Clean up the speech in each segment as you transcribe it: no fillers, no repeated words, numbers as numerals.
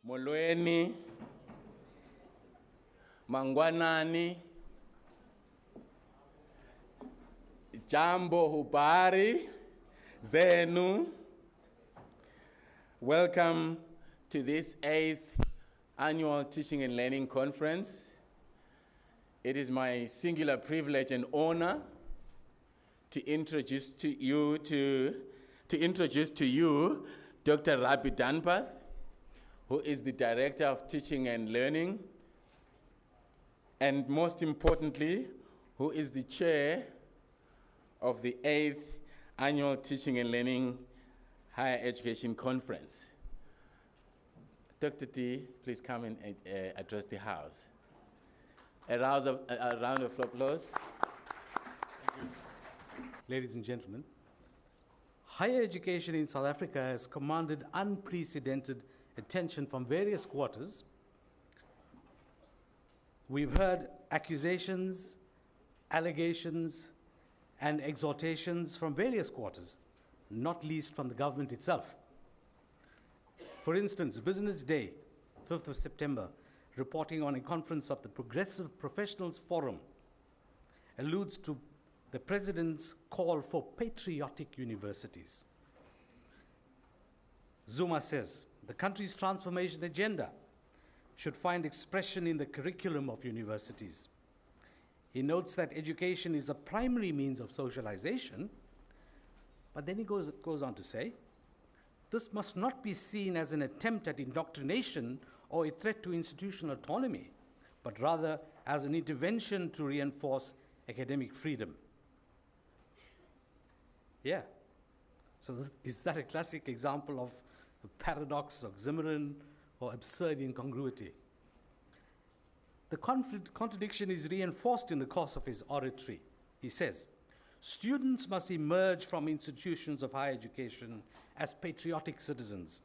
Molweni, Mangwanani, Jambo Hubari, Zenu. Welcome to this 8th Annual Teaching and Learning Conference. It is my singular privilege and honor to introduce to you Dr. Rubby Dhunpath, who is the Director of Teaching and Learning, and most importantly, who is the Chair of the 8th Annual Teaching and Learning Higher Education Conference. Dr. T, please come and address the House. A round of applause. Thank you. Ladies and gentlemen, higher education in South Africa has commanded unprecedented attention from various quarters. We've heard accusations, allegations, and exhortations from various quarters, not least from the government itself. For instance, Business Day, 5th of September, reporting on a conference of the Progressive Professionals Forum, alludes to the President's call for patriotic universities. Zuma says the country's transformation agenda should find expression in the curriculum of universities. He notes that education is a primary means of socialization, but then he goes on to say, this must not be seen as an attempt at indoctrination or a threat to institutional autonomy, but rather as an intervention to reinforce academic freedom. Yeah. So is that a classic example of a paradox, oxymoron, or absurd incongruity? The contradiction is reinforced in the course of his oratory. He says, students must emerge from institutions of higher education as patriotic citizens.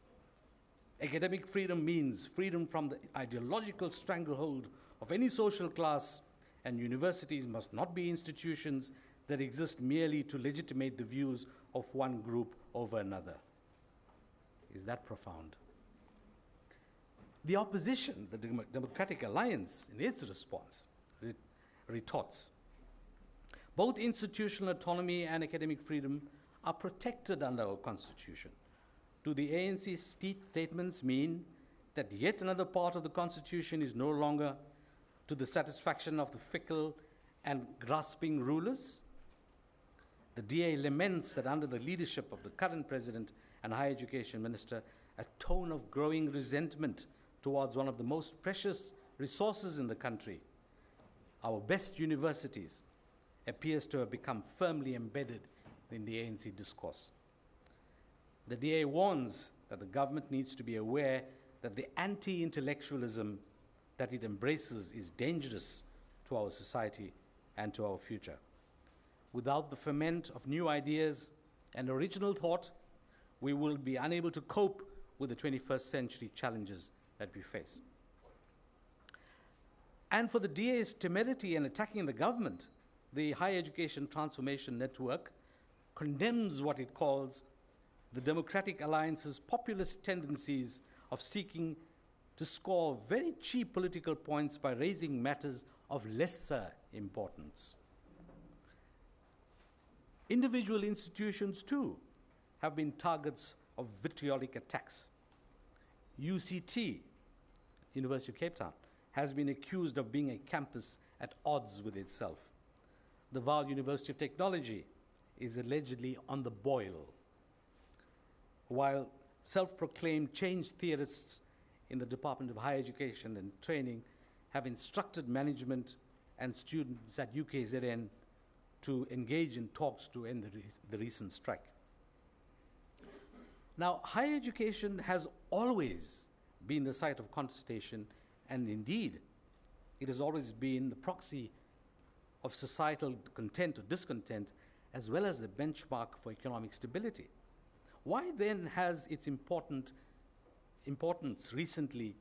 Academic freedom means freedom from the ideological stranglehold of any social class, and universities must not be institutions that exist merely to legitimate the views of one group over another. Is that profound? The opposition, the Democratic Alliance, in its response, retorts. Both institutional autonomy and academic freedom are protected under our Constitution. Do the ANC statements mean that yet another part of the Constitution is no longer to the satisfaction of the fickle and grasping rulers? The DA laments that under the leadership of the current President and Higher Education Minister, a tone of growing resentment towards one of the most precious resources in the country, our best universities, appears to have become firmly embedded in the ANC discourse. The DA warns that the government needs to be aware that the anti-intellectualism that it embraces is dangerous to our society and to our future. Without the ferment of new ideas and original thought, we will be unable to cope with the 21st century challenges that we face. And for the DA's temerity in attacking the government, the Higher Education Transformation Network condemns what it calls the Democratic Alliance's populist tendencies of seeking to score very cheap political points by raising matters of lesser importance. Individual institutions, too, have been targets of vitriolic attacks. UCT, University of Cape Town, has been accused of being a campus at odds with itself. The Vaal University of Technology is allegedly on the boil, while self-proclaimed change theorists in the Department of Higher Education and Training have instructed management and students at UKZN to engage in talks to end the recent strike. Now, higher education has always been the site of contestation, and indeed, it has always been the proxy of societal content or discontent, as well as the benchmark for economic stability. Why then has its importance recently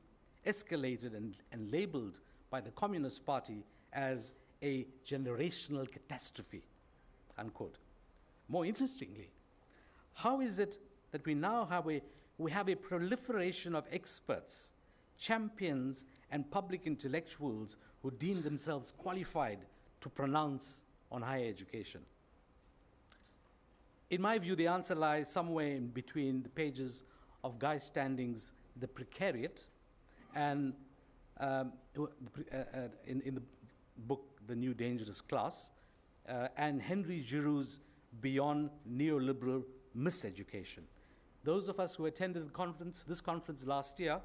escalated and labeled by the Communist Party as a generational catastrophe, unquote? More interestingly, how is it that we now have a proliferation of experts champions and public intellectuals who deem themselves qualified to pronounce on higher education? In my view, the answer lies somewhere in between the pages of Guy Standing's The Precariat and in the book The New Dangerous Class, and Henry Giroux's Beyond Neoliberal Miseducation. Those of us who attended this conference last year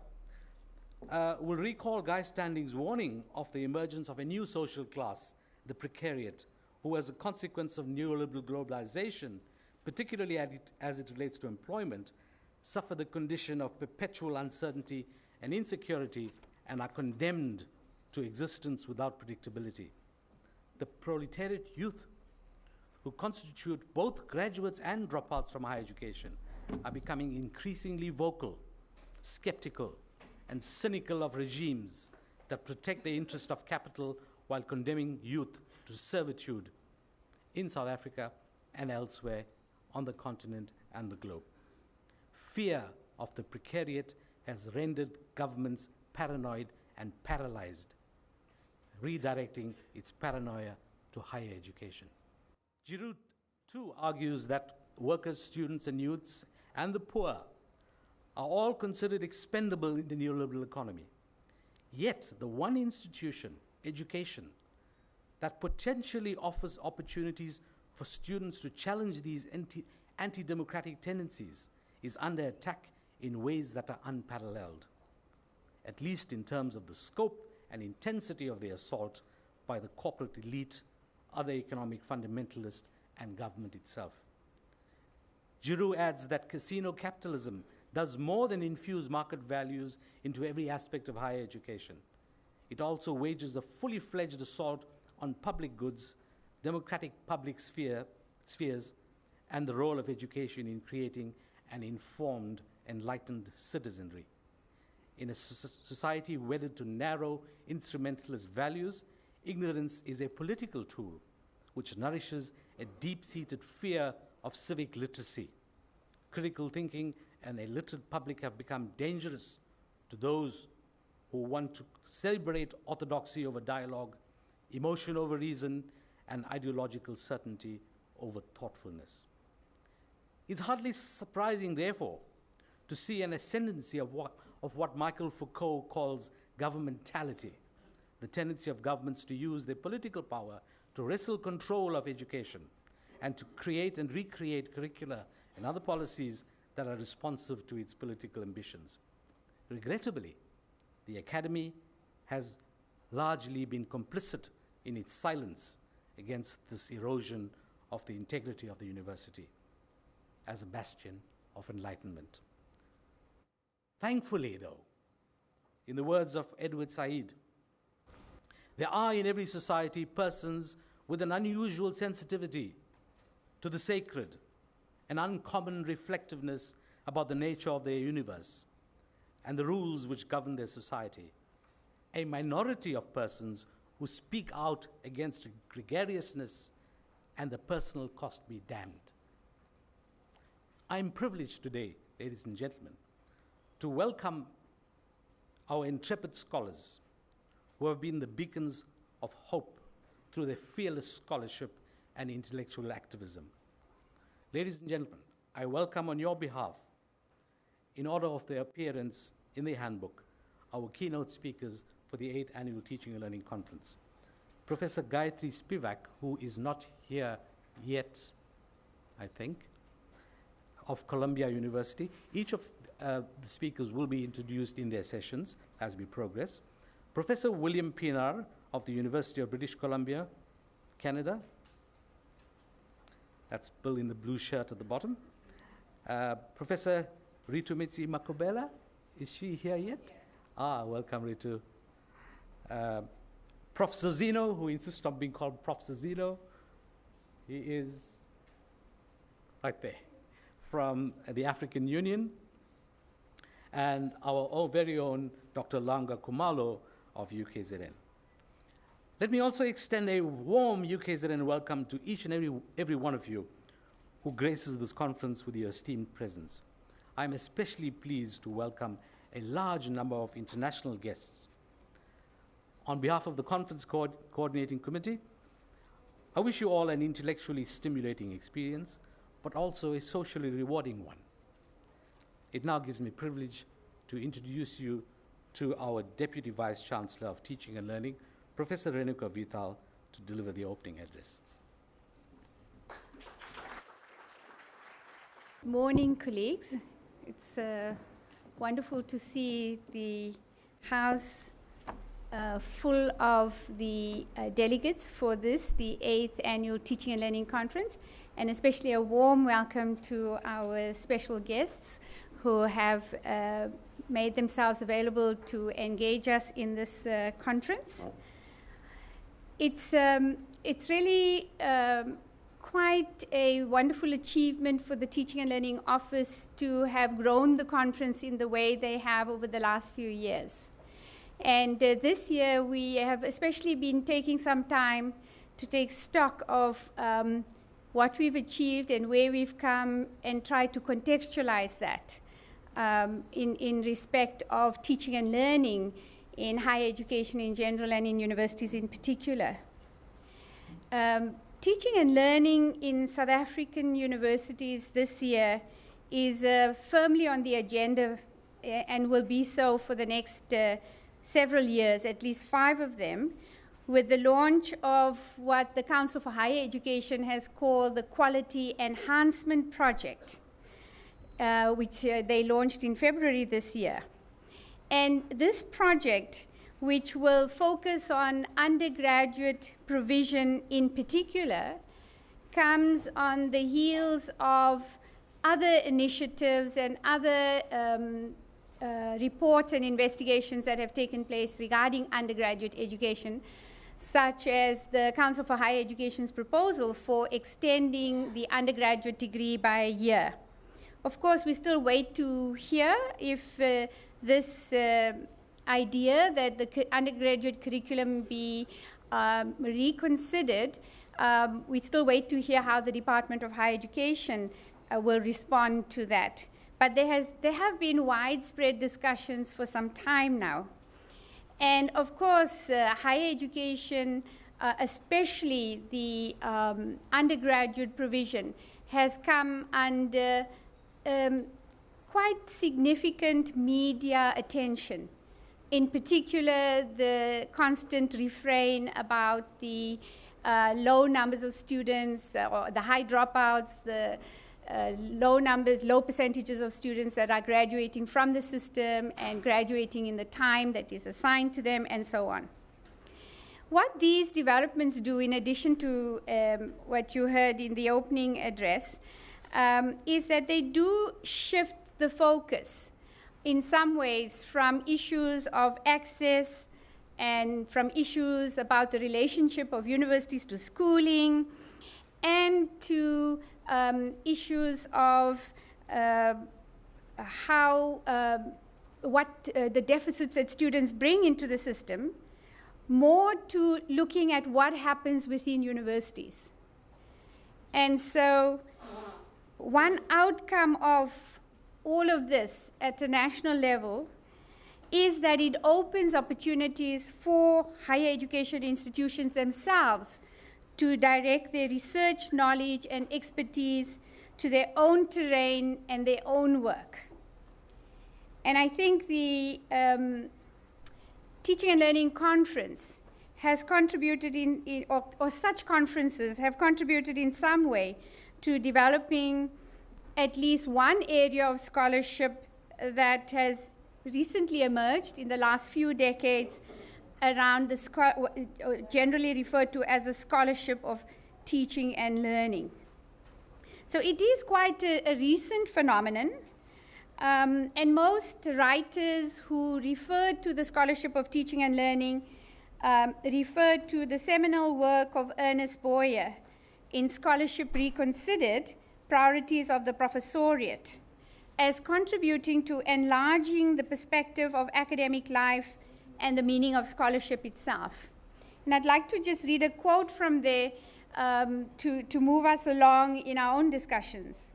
will recall Guy Standing's warning of the emergence of a new social class, the precariat, who as a consequence of neoliberal globalization, particularly as it relates to employment, suffer the condition of perpetual uncertainty and insecurity and are condemned to existence without predictability. The proletariat youth, who constitute both graduates and dropouts from higher education, are becoming increasingly vocal, skeptical, and cynical of regimes that protect the interest of capital while condemning youth to servitude in South Africa and elsewhere on the continent and the globe. Fear of the precariat has rendered governments paranoid and paralyzed, redirecting its paranoia to higher education. Giroux, too, argues that workers, students, and youths, and the poor are all considered expendable in the neoliberal economy. Yet, the one institution, education, that potentially offers opportunities for students to challenge these anti-democratic tendencies is under attack in ways that are unparalleled, at least in terms of the scope and intensity of the assault by the corporate elite, other economic fundamentalists, and government itself. Giroux adds that casino capitalism does more than infuse market values into every aspect of higher education. It also wages a fully fledged assault on public goods, democratic public spheres, and the role of education in creating an informed, enlightened citizenry. In a society wedded to narrow, instrumentalist values, ignorance is a political tool which nourishes a deep-seated fear of civic literacy. Critical thinking and a literate public have become dangerous to those who want to celebrate orthodoxy over dialogue, emotion over reason, and ideological certainty over thoughtfulness. It's hardly surprising, therefore, to see an ascendancy of what Michael Foucault calls governmentality, the tendency of governments to use their political power to wrestle control of education and to create and recreate curricula and other policies that are responsive to its political ambitions. Regrettably, the academy has largely been complicit in its silence against this erosion of the integrity of the university as a bastion of enlightenment. Thankfully, though, in the words of Edward Said, there are in every society persons with an unusual sensitivity to the sacred, an uncommon reflectiveness about the nature of their universe and the rules which govern their society, a minority of persons who speak out against gregariousness and the personal cost be damned. I am privileged today, ladies and gentlemen, to welcome our intrepid scholars who have been the beacons of hope through their fearless scholarship and intellectual activism. Ladies and gentlemen, I welcome on your behalf, in order of their appearance in the handbook, our keynote speakers for the 8th Annual Teaching and Learning Conference. Professor Gayatri Spivak, who is not here yet, I think, of Columbia University. Each of the speakers will be introduced in their sessions as we progress. Professor William Pinar of the University of British Columbia, Canada. That's Bill in the blue shirt at the bottom. Professor Reitumetse Mabokela, is she here yet? Yeah. Welcome, Ritu. Prof. Sozinho, who insists on being called Prof. Sozinho, he is right there, from the African Union, and our very own Dr. Langa Khumalo of UKZN. Let me also extend a warm UKZN welcome to each and every one of you who graces this conference with your esteemed presence. I'm especially pleased to welcome a large number of international guests. On behalf of the Conference Coordinating Committee, I wish you all an intellectually stimulating experience, but also a socially rewarding one. It now gives me privilege to introduce you to our Deputy Vice Chancellor of Teaching and Learning, Professor Renuka Vithal, to deliver the opening address. Morning, colleagues. It's wonderful to see the House full of the delegates for this, the 8th Annual Teaching and Learning Conference, and especially a warm welcome to our special guests who have made themselves available to engage us in this conference. It's really quite a wonderful achievement for the Teaching and Learning Office to have grown the conference in the way they have over the last few years. And this year we have especially been taking some time to take stock of what we've achieved and where we've come and try to contextualize that in respect of teaching and learning in higher education in general and in universities in particular. Teaching and learning in South African universities this year is firmly on the agenda and will be so for the next several years, at least 5 of them, with the launch of what the Council for Higher Education has called the Quality Enhancement Project, which they launched in February this year. And this project, which will focus on undergraduate provision in particular, comes on the heels of other initiatives and other reports and investigations that have taken place regarding undergraduate education, such as the Council for Higher Education's proposal for extending the undergraduate degree by a year. Of course, we still wait to hear if this idea that the undergraduate curriculum be reconsidered. We still wait to hear how the Department of Higher Education will respond to that. But there have been widespread discussions for some time now. And of course, higher education, especially the undergraduate provision, has come under quite significant media attention. In particular, the constant refrain about the low numbers of students, or the high dropouts, the low percentages of students that are graduating from the system and graduating in the time that is assigned to them, and so on. What these developments do, in addition to what you heard in the opening address, is that they do shift the focus in some ways from issues of access and from issues about the relationship of universities to schooling and to issues of what the deficits that students bring into the system, more to looking at what happens within universities. And so one outcome of all of this at a national level is that it opens opportunities for higher education institutions themselves to direct their research, knowledge, and expertise to their own terrain and their own work. And I think the Teaching and Learning Conference has contributed or such conferences have contributed in some way to developing at least one area of scholarship that has recently emerged in the last few decades around the generally referred to as a scholarship of teaching and learning. So it is quite a recent phenomenon, and most writers who refer to the scholarship of teaching and learning refer to the seminal work of Ernest Boyer in Scholarship Reconsidered, Priorities of the Professoriate, as contributing to enlarging the perspective of academic life and the meaning of scholarship itself. And I'd like to just read a quote from there to move us along in our own discussions.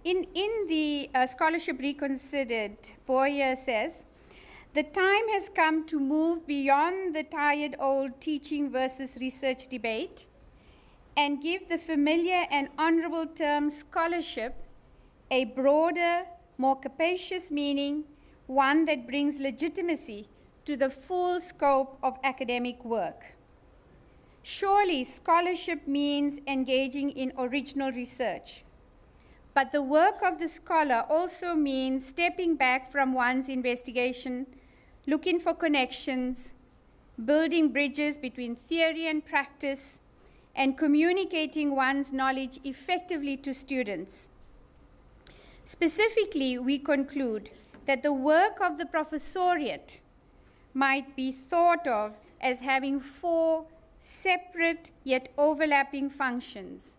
in the Scholarship Reconsidered, Boyer says, the time has come to move beyond the tired old teaching versus research debate and give the familiar and honorable term scholarship a broader, more capacious meaning, one that brings legitimacy to the full scope of academic work. Surely, scholarship means engaging in original research. But the work of the scholar also means stepping back from one's investigation, looking for connections, building bridges between theory and practice, and communicating one's knowledge effectively to students. Specifically, we conclude that the work of the professoriate might be thought of as having 4 separate yet overlapping functions.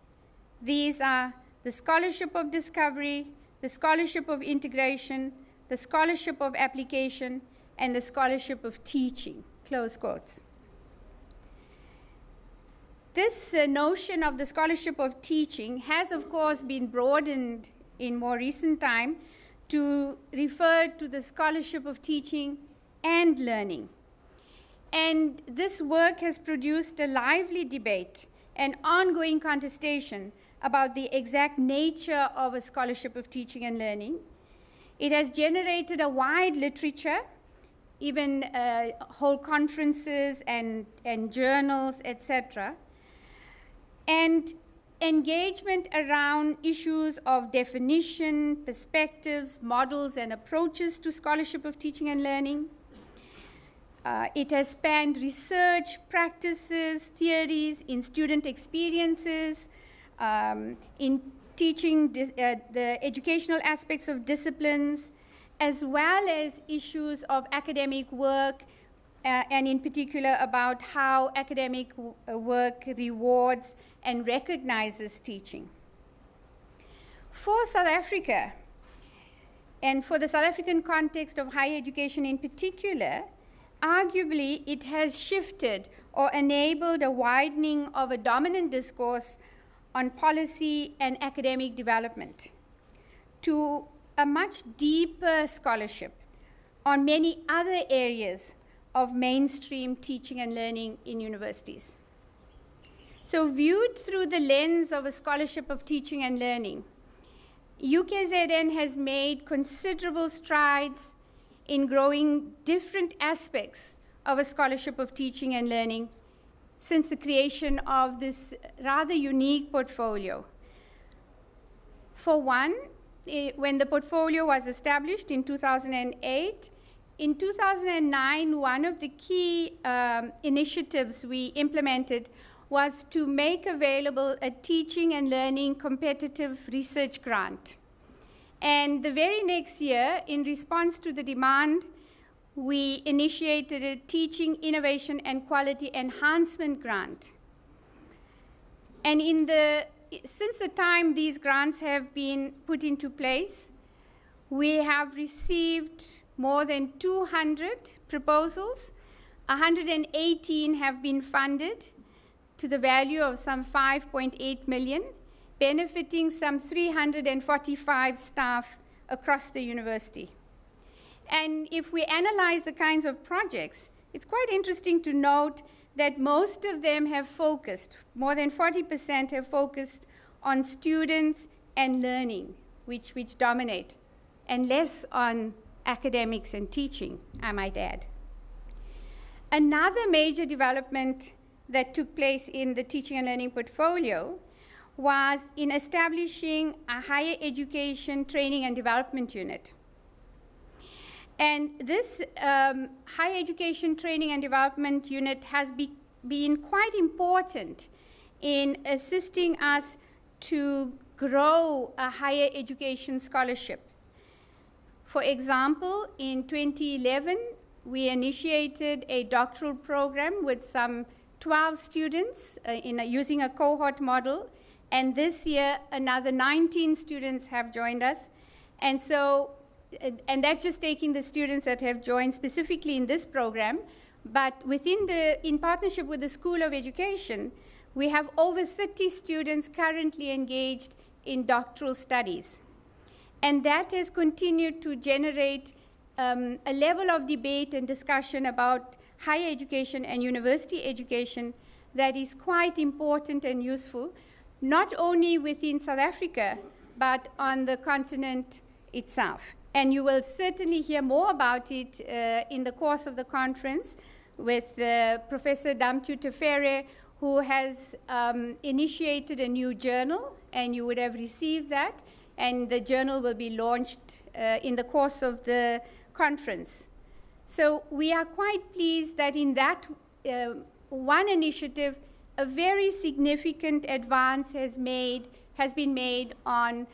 These are the scholarship of discovery, the scholarship of integration, the scholarship of application, and the scholarship of teaching, close quotes. This notion of the scholarship of teaching has, of course, been broadened in more recent time to refer to the scholarship of teaching and learning. And this work has produced a lively debate and ongoing contestation about the exact nature of a scholarship of teaching and learning. It has generated a wide literature, even whole conferences and journals, etc., and engagement around issues of definition, perspectives, models, and approaches to scholarship of teaching and learning. It has spanned research, practices, theories in student experiences, in teaching the educational aspects of disciplines, as well as issues of academic work, and in particular about how academic work rewards and recognizes teaching. For South Africa, and for the South African context of higher education in particular, arguably it has shifted or enabled a widening of a dominant discourse on policy and academic development to a much deeper scholarship on many other areas of mainstream teaching and learning in universities. So viewed through the lens of a scholarship of teaching and learning, UKZN has made considerable strides in growing different aspects of a scholarship of teaching and learning since the creation of this rather unique portfolio. For one, when the portfolio was established in 2008, in 2009, one of the key initiatives we implemented was to make available a teaching and learning competitive research grant. And the very next year, in response to the demand, we initiated a teaching, innovation, and quality enhancement grant. And since the time these grants have been put into place, we have received more than 200 proposals. 118 have been funded to the value of some 5.8 million, benefiting some 345 staff across the university. And if we analyze the kinds of projects, it's quite interesting to note that most of them have focused, more than 40% have focused on students and learning, which dominate, and less on academics and teaching, I might add. Another major development that took place in the teaching and learning portfolio was in establishing a higher education training and development unit. And this higher education training and development unit has been quite important in assisting us to grow a higher education scholarship. For example, in 2011, we initiated a doctoral program with some 12 students using a cohort model. And this year, another 19 students have joined us. And so, and that's just taking the students that have joined specifically in this program. But in partnership with the School of Education, we have over 30 students currently engaged in doctoral studies. And that has continued to generate a level of debate and discussion about higher education and university education that is quite important and useful, not only within South Africa, but on the continent itself. And you will certainly hear more about it in the course of the conference with Professor Damtu Tefere, who has initiated a new journal, and you would have received that, and the journal will be launched in the course of the conference. So we are quite pleased that in that one initiative, a very significant advance has been made on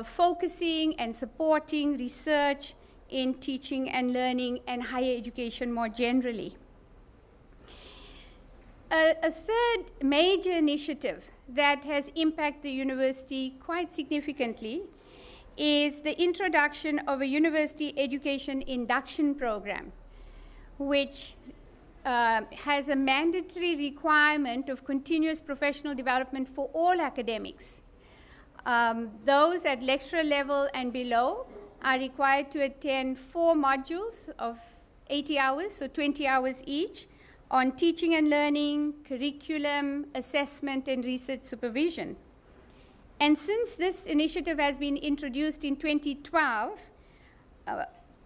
focusing and supporting research in teaching and learning and higher education more generally. A third major initiative that has impacted the university quite significantly is the introduction of a university education induction program, which has a mandatory requirement of continuous professional development for all academics. Those at lecturer level and below are required to attend 4 modules of 80 hours, so 20 hours each, on teaching and learning, curriculum, assessment, and research supervision. And since this initiative has been introduced in 2012,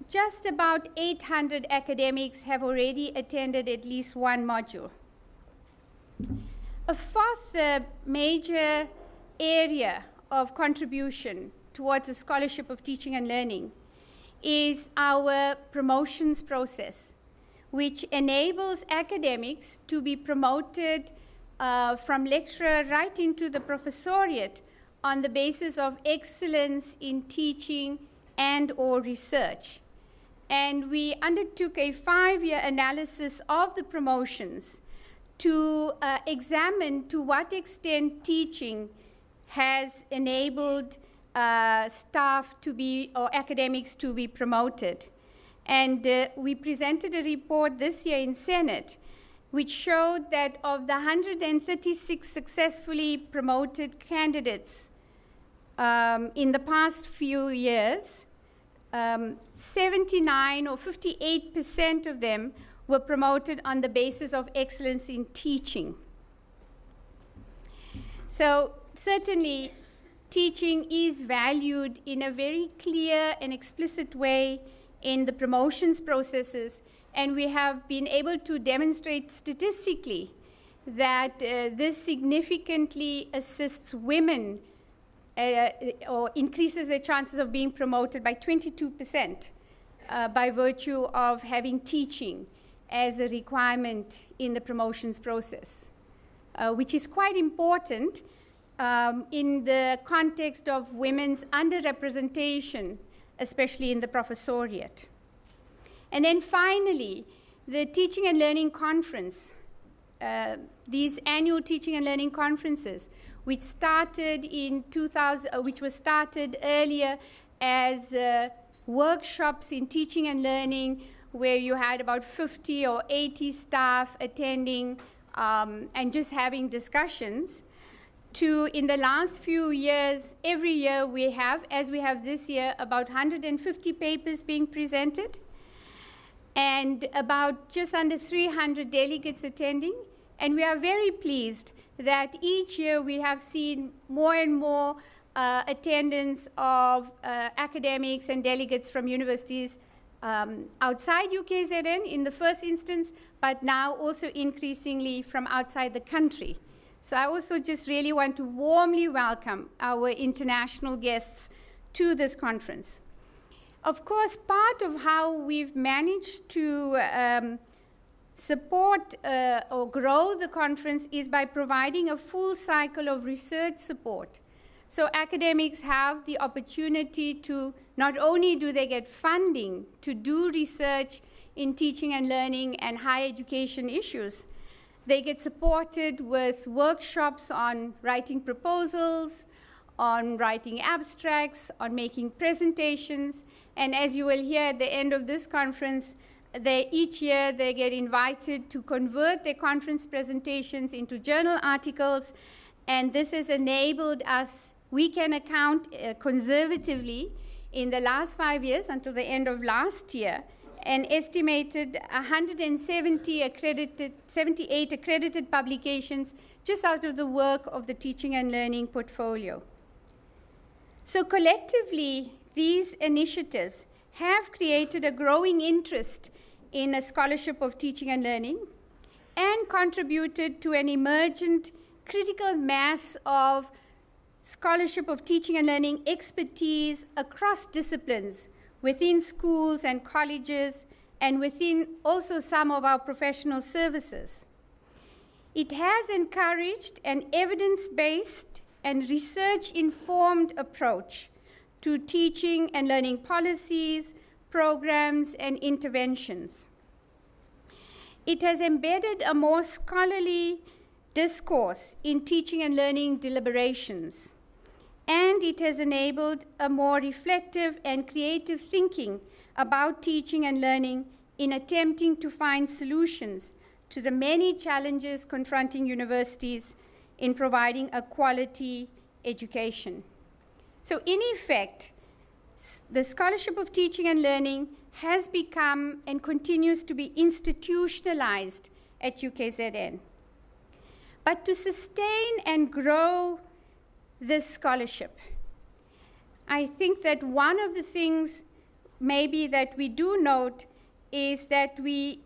just about 800 academics have already attended at least one module. A fourth major area of contribution towards the scholarship of teaching and learning is our promotions process, which enables academics to be promoted from lecturer right into the professoriate on the basis of excellence in teaching and or research. And we undertook a 5-year analysis of the promotions to examine to what extent teaching has enabled staff to be, or academics to be promoted. And we presented a report this year in Senate, which showed that of the 136 successfully promoted candidates in the past few years, 79 or 58% of them were promoted on the basis of excellence in teaching. So certainly, teaching is valued in a very clear and explicit way in the promotions processes, and we have been able to demonstrate statistically that this significantly assists women or increases their chances of being promoted by 22% by virtue of having teaching as a requirement in the promotions process, which is quite important in the context of women's underrepresentation, especially in the professoriate. And then finally, the Teaching and Learning Conference, these annual Teaching and Learning Conferences, which started in 2000, which was started earlier as workshops in teaching and learning, where you had about 50 or 80 staff attending and just having discussions, to in the last few years, every year we have, as we have this year, about 150 papers being presented, and about just under 300 delegates attending. And we are very pleased that each year we have seen more and more attendance of academics and delegates from universities outside UKZN in the first instance, but now also increasingly from outside the country. So I also just really want to warmly welcome our international guests to this conference. Of course, part of how we've managed to support or grow the conference is by providing a full cycle of research support. So academics have the opportunity to, not only do they get funding to do research in teaching and learning and higher education issues, they get supported with workshops on writing proposals, on writing abstracts, on making presentations. And as you will hear at the end of this conference, each year they get invited to convert their conference presentations into journal articles. And this has enabled us we can account conservatively in the last 5 years until the end of last year, an estimated 78 accredited publications just out of the work of the teaching and learning portfolio. So collectively, these initiatives have created a growing interest in a scholarship of teaching and learning and contributed to an emergent critical mass of scholarship of teaching and learning expertise across disciplines within schools and colleges and within also some of our professional services. It has encouraged an evidence-based and research-informed approach to teaching and learning policies, programs, and interventions. It has embedded a more scholarly discourse in teaching and learning deliberations, and it has enabled a more reflective and creative thinking about teaching and learning in attempting to find solutions to the many challenges confronting universities in providing a quality education. So in effect, the scholarship of teaching and learning has become and continues to be institutionalized at UKZN. But to sustain and grow this scholarship, I think that one of the things maybe that we do note is that we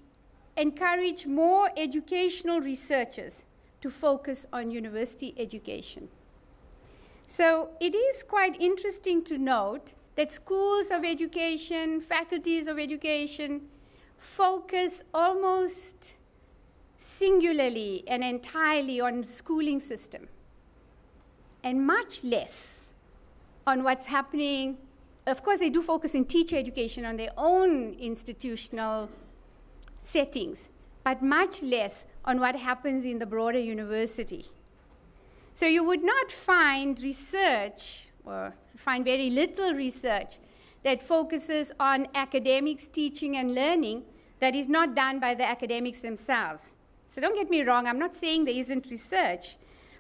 encourage more educational researchers to focus on university education. So it is quite interesting to note that schools of education, faculties of education, focus almost singularly and entirely on the schooling system, and much less on what's happening. Of course, they do focus in teacher education on their own institutional settings, but much less on what happens in the broader university. So you would not find research, or find very little research, that focuses on academics teaching and learning that is not done by the academics themselves. So don't get me wrong, I'm not saying there isn't research,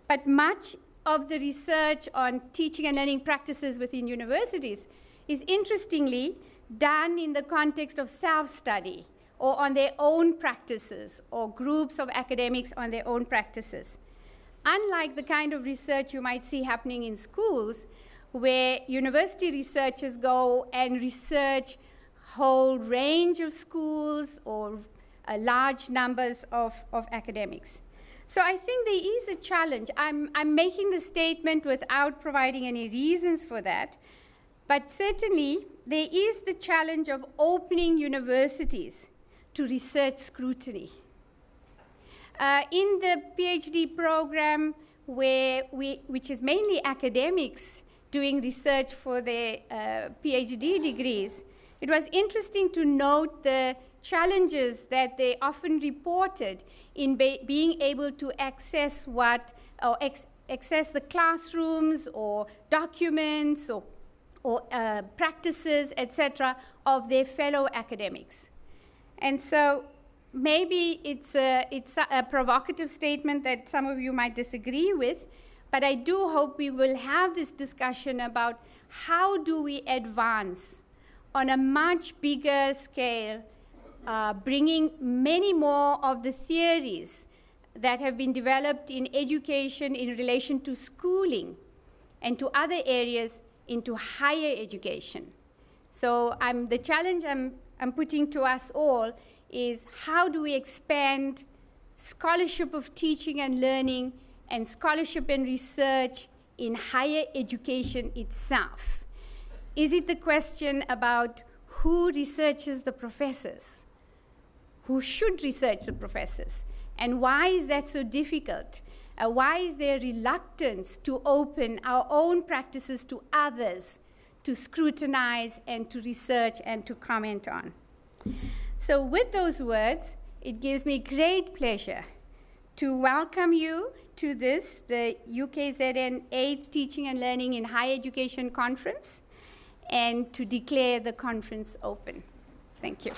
but much of the research on teaching and learning practices within universities is interestingly done in the context of self-study or on their own practices, or groups of academics on their own practices. Unlike the kind of research you might see happening in schools, where university researchers go and research whole range of schools or large numbers of academics. So I think there is a challenge. I'm making the statement without providing any reasons for that, but certainly there is the challenge of opening universities to research scrutiny. In the PhD program, which is mainly academics doing research for their PhD degrees, it was interesting to note the challenges that they often reported in being able to access access the classrooms or documents or practices, etc., of their fellow academics. And so maybe it's a provocative statement that some of you might disagree with, but I do hope we will have this discussion about how do we advance on a much bigger scale, bringing many more of the theories that have been developed in education in relation to schooling and to other areas into higher education. So the challenge I'm putting to us all is how do we expand scholarship of teaching and learning and scholarship and research in higher education itself? Is it the question about who researches the professors? Who should research the professors? And why is that so difficult? Why is there reluctance to open our own practices to others to scrutinize and to research and to comment on? So with those words, it gives me great pleasure to welcome you to the UKZN 8th Teaching and Learning in Higher Education Conference, and to declare the conference open. Thank you.